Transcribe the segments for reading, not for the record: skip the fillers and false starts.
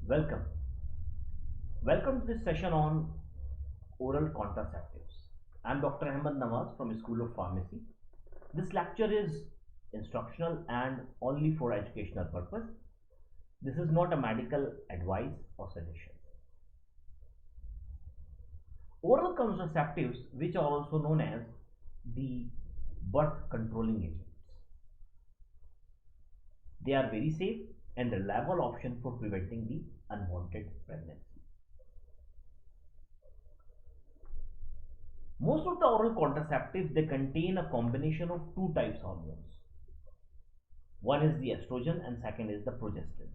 Welcome. Welcome to this session on oral contraceptives. I'm Dr. Ahmed Nawaz from School of Pharmacy. This lecture is instructional and only for educational purpose. This is not a medical advice or suggestion. Oral contraceptives, which are also known as the birth controlling agents, they are very safe and reliable option for preventing the unwanted pregnancy. Most of the oral contraceptives, they contain a combination of two types of hormones. One is the estrogen and second is the progesterone.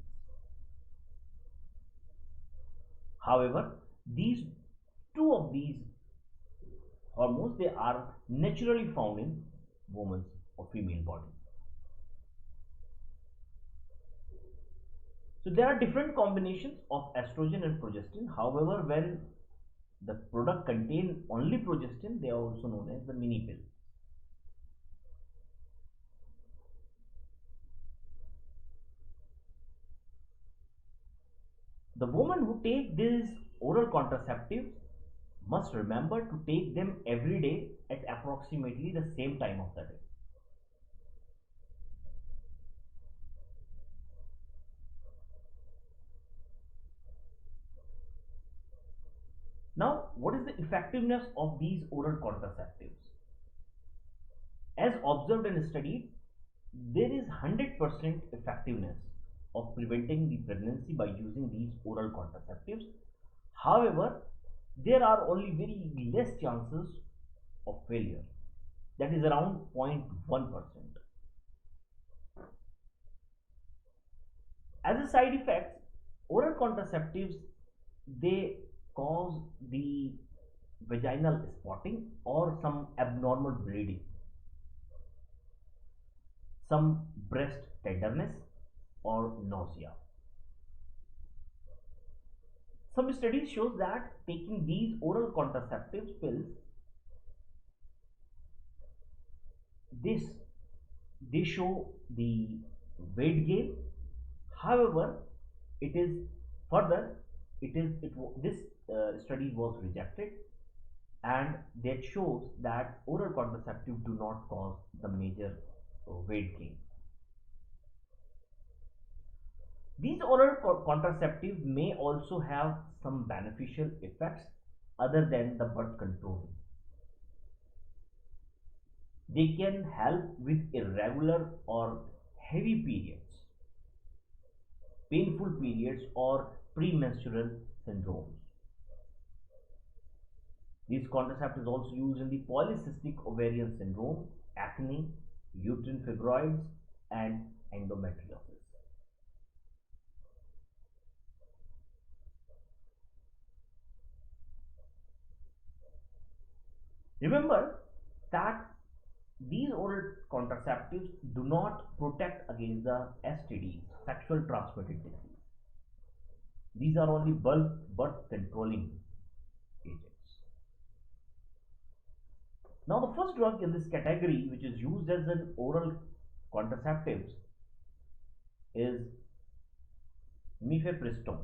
However, these two of these hormones, they are naturally found in woman's or female body. So there are different combinations of estrogen and progesterone. However, when the product contain only progesterone, they are also known as the mini pill. The woman who take these oral contraceptives must remember to take them every day at approximately the same time of the day. Now, what is the effectiveness of these oral contraceptives? As observed and studied, there is 100% effectiveness of preventing the pregnancy by using these oral contraceptives. However, there are only very less chances of failure, that is around 0.1%. As a side effect, oral contraceptives, they cause the vaginal spotting or some abnormal bleeding, some breast tenderness or nausea. Some studies show that taking these oral contraceptive pills, this they show the weight gain. However, it is further it is it this study was rejected, and that shows that oral contraceptive do not cause the major weight gain. These oral contraceptives may also have some beneficial effects other than the birth control. They can help with irregular or heavy periods, painful periods, or premenstrual syndromes. These contraceptives also used in the polycystic ovarian syndrome, acne, uterine fibroids, and endometriosis. Remember that these oral contraceptives do not protect against the STDs, sexual transmitted disease. These are only birth controlling agents. Now, the first drug in this category, which is used as an oral contraceptives, is mifepristone.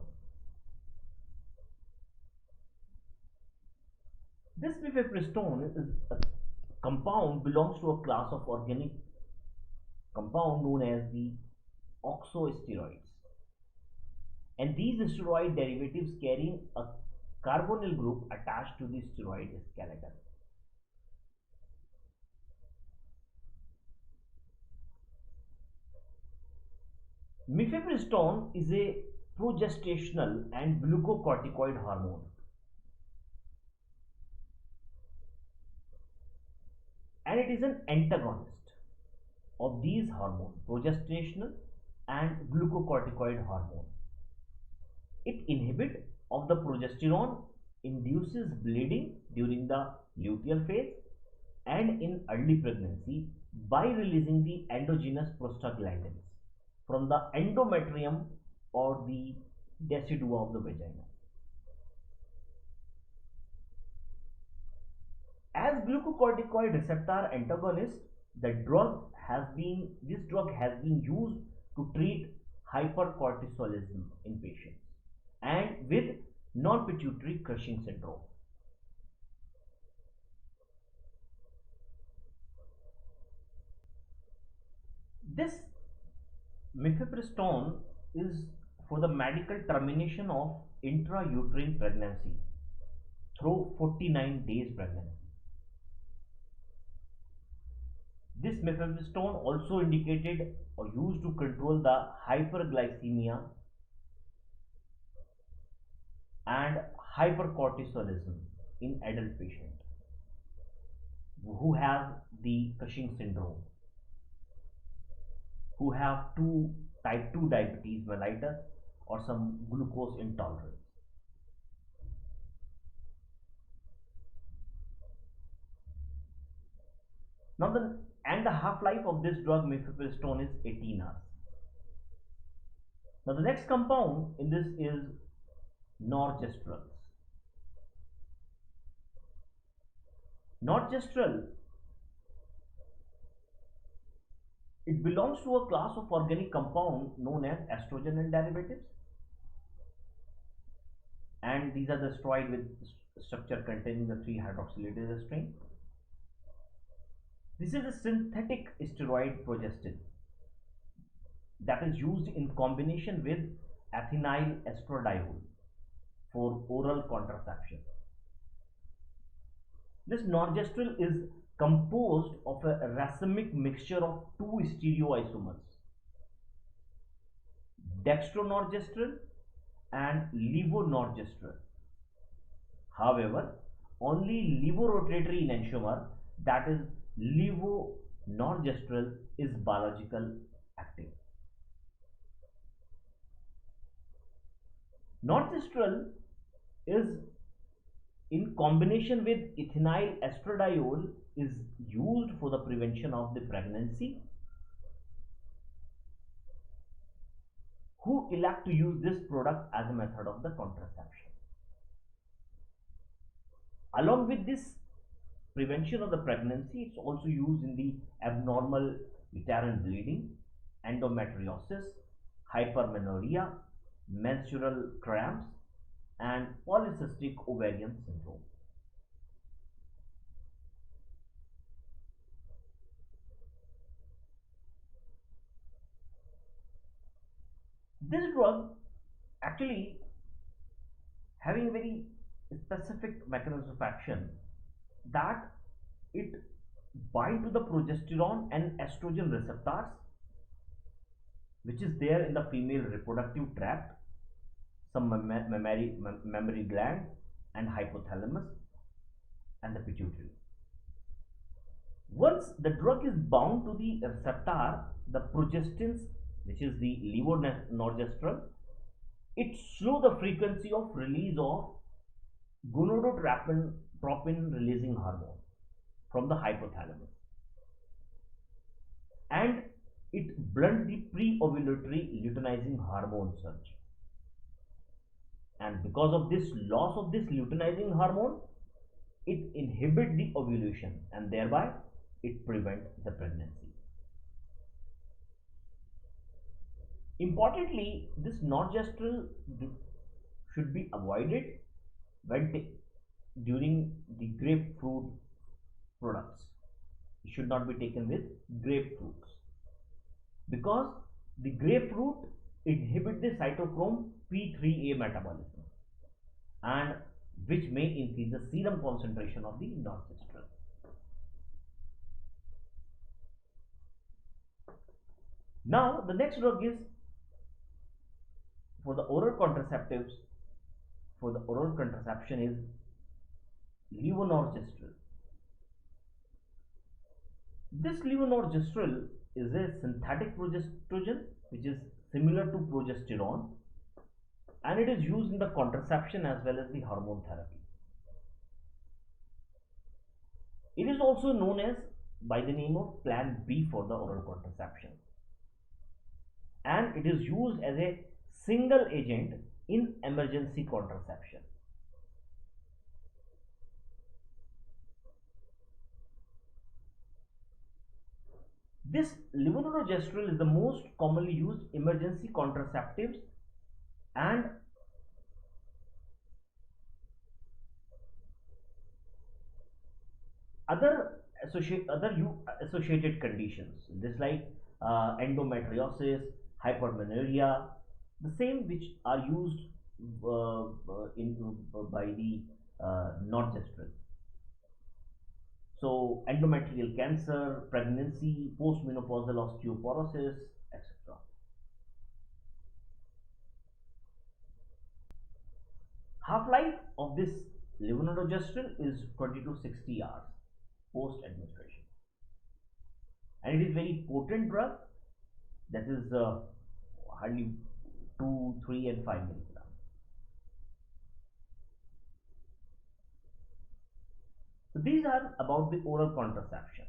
This mifepristone is a compound belongs to a class of organic compound known as the oxosteroids, and these steroid derivatives carrying a carbonyl group attached to the steroid skeleton. Mifepristone is a progestational and glucocorticoid hormone, and it is an antagonist of these hormones, progestational and glucocorticoid hormone. It inhibits of the progesterone, induces bleeding during the luteal phase and in early pregnancy by releasing the endogenous prostaglandins from the endometrium or the decidua of the vagina. As glucocorticoid receptor antagonist, this drug has been used to treat hypercortisolism in patients. and with non-pituitary Cushing syndrome. This mifepristone is for the medical termination of intrauterine pregnancy through 49 days pregnancy. This mifepristone also indicated or used to control the hyperglycemia and hypercortisolism in adult patients who have the Cushing syndrome, who have type 2 diabetes mellitus or some glucose intolerance. Now the half-life of this drug mifepristone is 18 hours. Now the next compound in this is norgestrel. Norgestrel, it belongs to a class of organic compound known as estrogen and derivatives, and these are the steroid with structure containing the 3-hydroxylated estrine. This is a synthetic steroid progestin that is used in combination with ethinyl estradiol for oral contraception. This norgestrel is composed of a racemic mixture of two stereoisomers, dextronorgestrel and levonorgestrel. However, only levorotatory enantiomer, that is levonorgestrel, is biological active. Norgestrel is in combination with ethinyl estradiol is used for the prevention of the pregnancy. Who elect to use this product as a method of the contraception. Along with this prevention of the pregnancy, it's also used in the abnormal uterine bleeding, endometriosis, hypermenorrhea, menstrual cramps, and polycystic ovarian syndrome. This drug actually having a very specific mechanism of action, that it bind to the progesterone and estrogen receptors which is there in the female reproductive tract, some mammary gland and hypothalamus and the pituitary. Once the drug is bound to the receptor, the progestins, which is the levonorgestrel, it slows the frequency of release of gonadotropin releasing hormone from the hypothalamus, and it blunts the pre-ovulatory luteinizing hormone surge. And because of this loss of this luteinizing hormone, it inhibits the ovulation and thereby it prevents the pregnancy. Importantly, this norgestrel should be avoided when during the grapefruit products. It should not be taken with grapefruits because the grapefruit inhibit the cytochrome P3A metabolism, and which may increase the serum concentration of the norgestrel. Now the next drug is for the oral contraceptives. For the oral contraception is levonorgestrel. This levonorgestrel is a synthetic progestogen which is similar to progesterone, and it is used in the contraception as well as the hormone therapy. It is also known as by the name of Plan B for the oral contraception, and it is used as a single agent in emergency contraception. This levonorgestrel is the most commonly used emergency contraceptives, and Associated conditions, this like endometriosis, hypermenorrhea, the same which are used by the Norgestrel. So endometrial cancer, pregnancy, postmenopausal osteoporosis, etc. Half-life of this levonorgestrel is 20 to 60 hours post administration, and it is very potent drug, that is hardly 2, 3 and 5 milligrams. So these are about the oral contraception.